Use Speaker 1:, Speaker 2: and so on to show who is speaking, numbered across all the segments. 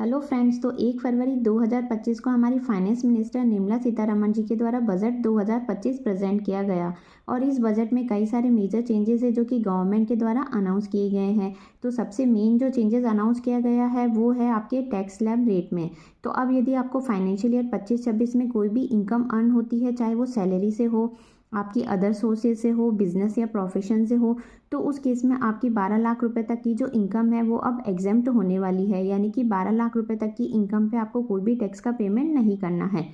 Speaker 1: Hello friends, तो 1 फरवरी 2025 को हमारी फाइनेंस मिनिस्टर निर्मला सीतारमण जी के द्वारा बजट 2025 प्रेजेंट किया गया और इस बजट में कई सारे मेजर चेंजेस है जो कि गवर्नमेंट के द्वारा अनाउंस किए गए हैं। तो सबसे मेन जो चेंजेस अनाउंस किया गया है वो है आपके टैक्स स्लैब रेट में। तो अब यदि आपको फाइनेंशियल ईयर 25-26 में कोई भी इनकम अर्न होती है, चाहे वो सैलरी से हो, आपकी अदर सोर्सेज से हो, बिजनेस या प्रोफेशन से हो, तो उस केस में आपकी 12 लाख रुपए तक की जो इनकम है वो अब एग्जेम्प्ट होने वाली है। यानी कि 12 लाख रुपए तक की इनकम पे आपको कोई भी टैक्स का पेमेंट नहीं करना है।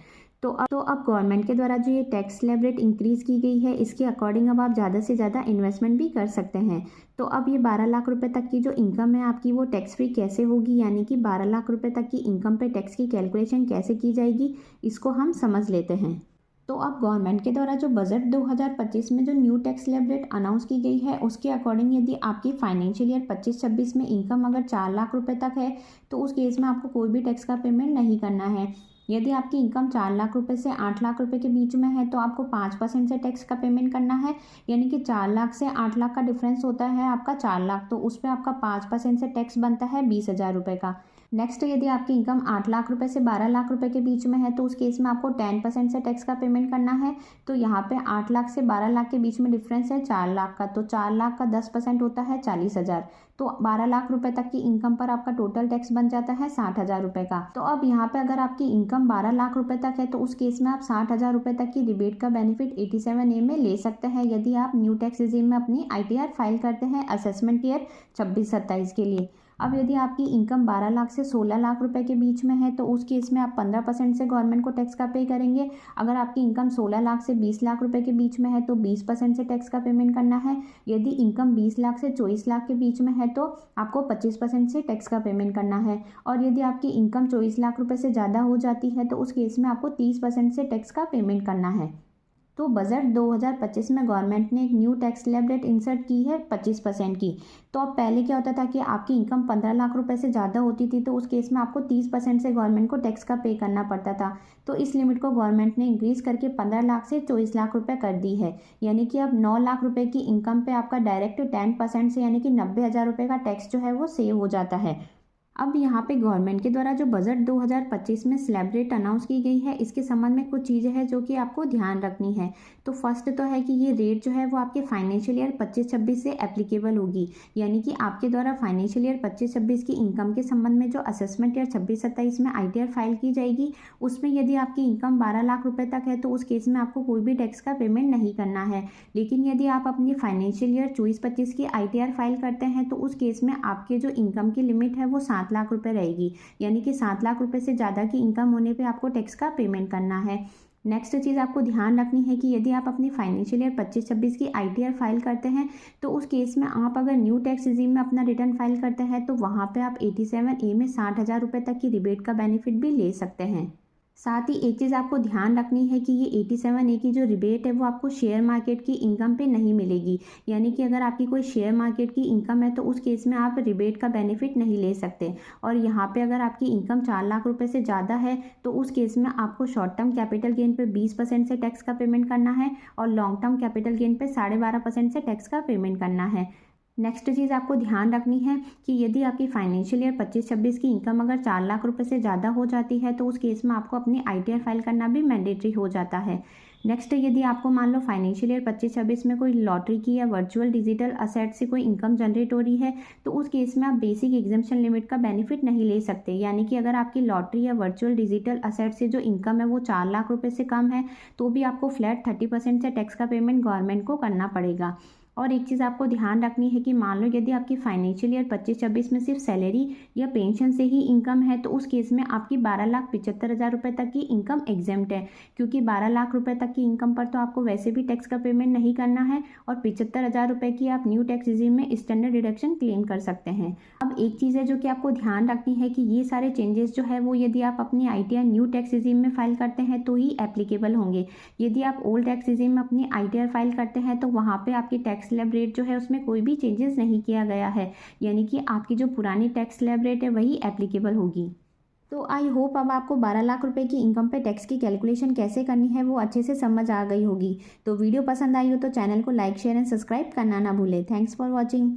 Speaker 1: तो अब गवर्नमेंट के द्वारा जो ये टैक्स स्लैब रेट इंक्रीज की गई है, इसके अकॉर्डिंग अब आप ज़्यादा से ज़्यादा इन्वेस्टमेंट भी कर सकते हैं। तो अब ये 12 लाख रुपए तक की जो इनकम है आपकी वो टैक्स फ्री कैसे होगी, यानी कि 12 लाख रुपए तक की इनकम पे टैक्स की कैलकुलेशन कैसे की जाएगी, इसको हम समझ लेते हैं। तो अब गवर्नमेंट के द्वारा जो बजट 2025 में जो new tax slab rate announce की गई है, उसके अकॉर्डिंग यदि आपकी फाइनेंशियल ईयर 25-26 में इनकम अगर 4 लाख रुपए तक है, तो उस केस में आपको कोई भी टैक्स का पेमेंट नहीं करना है। यदि आपकी इनकम 4 लाख रुपए से 8 लाख रुपए के बीच में है, तो आपको 5% से टैक्स का पेमेंट करना है। यानी कि 4 लाख से 8 लाख का डिफरेंस होता है आपका 4 लाख, तो उस पर आपका 5% से टैक्स बनता है 20,000 रुपये का। नेक्स्ट, यदि आपकी इनकम 8 लाख रुपए से 12 लाख रुपए के बीच में है, तो उस केस में आपको 10% से टैक्स का पेमेंट करना है। तो यहाँ पे 8 लाख से 12 लाख के बीच में डिफरेंस है 4 लाख का, तो 4 लाख का 10% होता है 40,000। तो 12 लाख रुपए तक की इनकम पर आपका टोटल टैक्स बन जाता है 60,000 रुपये का। तो अब यहाँ पे अगर आपकी इनकम 12 लाख रुपए तक है, तो उस केस में आप 60,000 रुपये तक की रिबेट का बेनिफिट 87A में ले सकते हैं, यदि आप न्यू टैक्स रेजिम में अपनी ITR फाइल करते हैं असेसमेंट ईयर 26-27 के लिए। अब यदि आपकी इनकम 12 लाख से 16 लाख रुपए के बीच में है, तो उस केस में आप 15% से गवर्नमेंट को टैक्स का पे करेंगे। अगर आपकी इनकम 16 लाख से 20 लाख रुपए के बीच में है, तो 20% से टैक्स का पेमेंट करना है। यदि इनकम 20 लाख से 24 लाख के बीच में है, तो आपको 25% से टैक्स का पेमेंट करना है। और यदि आपकी इनकम 24 लाख रुपए से ज़्यादा हो जाती है, तो उस केस में आपको 30% से टैक्स का पेमेंट करना है। तो बजट 2025 में गवर्नमेंट ने एक new tax slab rate insert की है 25% की। तो अब पहले क्या होता था कि आपकी इनकम 15 लाख रुपए से ज़्यादा होती थी, तो उस केस में आपको 30% से गवर्नमेंट को टैक्स का पे करना पड़ता था। तो इस लिमिट को गवर्नमेंट ने इंक्रीज करके 15 लाख से 24 लाख रुपए कर दी है। यानी कि अब 9 लाख रुपए की इनकम पे आपका डायरेक्ट 10% से यानी कि 90,000 रुपये का टैक्स जो है वो सेव हो जाता है। अब यहाँ पे गवर्नमेंट के द्वारा जो बजट 2025 में स्लैब रेट अनाउंस की गई है, इसके संबंध में कुछ चीज़ें हैं जो कि आपको ध्यान रखनी है। तो फर्स्ट तो है कि ये रेट जो है वो आपके फाइनेंशियल ईयर 25-26 से एप्लीकेबल होगी। यानी कि आपके द्वारा फाइनेंशियल ईयर 25-26 की इनकम के संबंध में जो असेसमेंट ईयर 26-27 में ITR फाइल की जाएगी, उसमें यदि आपकी इनकम 12 लाख रुपये तक है, तो उस केस में आपको कोई भी टैक्स का पेमेंट नहीं करना है। लेकिन यदि आप अपनी फाइनेंशियल ईयर 24-25 की ITR फाइल करते हैं, तो उस केस में आपके जो इनकम की लिमिट है वो 7 लाख रुपए रहेगी। यानी कि 7 लाख रुपए से ज़्यादा की इनकम होने पे आपको टैक्स का पेमेंट करना है। नेक्स्ट चीज़ आपको ध्यान रखनी है कि यदि आप अपनी फाइनेंशियल ईयर 25-26 की ITR फाइल करते हैं, तो उस केस में आप अगर न्यू टैक्स रेजिम में अपना रिटर्न फाइल करते हैं, तो वहाँ पे आप 87A में 60,000 रुपये तक की रिबेट का बेनिफिट भी ले सकते हैं। साथ ही एक चीज़ आपको ध्यान रखनी है कि ये 87A की जो रिबेट है वो आपको शेयर मार्केट की इनकम पे नहीं मिलेगी। यानी कि अगर आपकी कोई शेयर मार्केट की इनकम है, तो उस केस में आप रिबेट का बेनिफिट नहीं ले सकते। और यहाँ पे अगर आपकी इनकम 4 लाख रुपए से ज़्यादा है, तो उस केस में आपको शॉर्ट टर्म कैपिटल गेन पे 20% से टैक्स का पेमेंट करना है और लॉन्ग टर्म कैपिटल गेन पे 12.5% से टैक्स का पेमेंट करना है। नेक्स्ट चीज़ आपको ध्यान रखनी है कि यदि आपकी फाइनेंशियल ईयर 25-26 की इनकम अगर 4 लाख रुपए से ज़्यादा हो जाती है, तो उस केस में आपको अपनी ITR फाइल करना भी मैंडेटरी हो जाता है। नेक्स्ट, यदि आपको मान लो फाइनेंशियल ईयर 25-26 में कोई लॉटरी की या वर्चुअल डिजिटल असेट से कोई इनकम जनरेट हो रही है, तो उस केस में आप बेसिक एग्जेम्पशन लिमिट का बेनिफिट नहीं ले सकते। यानी कि अगर आपकी लॉटरी या वर्चुअल डिजिटल असेट से जो इनकम है वो 4 लाख रुपए से कम है, तो भी आपको फ्लैट 30% से टैक्स का पेमेंट गवर्नमेंट को करना पड़ेगा। और एक चीज़ आपको ध्यान रखनी है कि मान लो यदि आपकी फाइनेंशियल ईयर 25-26 में सिर्फ सैलरी या पेंशन से ही इनकम है, तो उस केस में आपकी 12,75,000 रुपये तक की इनकम एग्जेम्प्ट है। क्योंकि 12 लाख रुपये तक की इनकम पर तो आपको वैसे भी टैक्स का पेमेंट नहीं करना है और 75,000 रुपये की आप न्यू टैक्स रेजिम में स्टैंडर्ड डिडक्शन क्लेम कर सकते हैं। अब एक चीज़ है जो कि आपको ध्यान रखनी है कि ये सारे चेंजेस जो है वो यदि आप अपनी ITR न्यू टैक्स रेजिम में फाइल करते हैं तो ही एप्लीकेबल होंगे। यदि आप ओल्ड टैक्स रेजिम में अपनी ITR फाइल करते हैं, तो वहाँ पे आपकी टैक्स स्लैब रेट जो है उसमें कोई भी चेंजेस नहीं किया गया है। यानी कि आपकी जो पुरानी टैक्स स्लैब रेट है वही एप्लीकेबल होगी। तो आई होप अब आपको 12 लाख रुपए की इनकम पे टैक्स की कैलकुलेशन कैसे करनी है वो अच्छे से समझ आ गई होगी। तो वीडियो पसंद आई हो तो चैनल को लाइक, शेयर एंड सब्सक्राइब करना ना भूलें। Thanks for watching.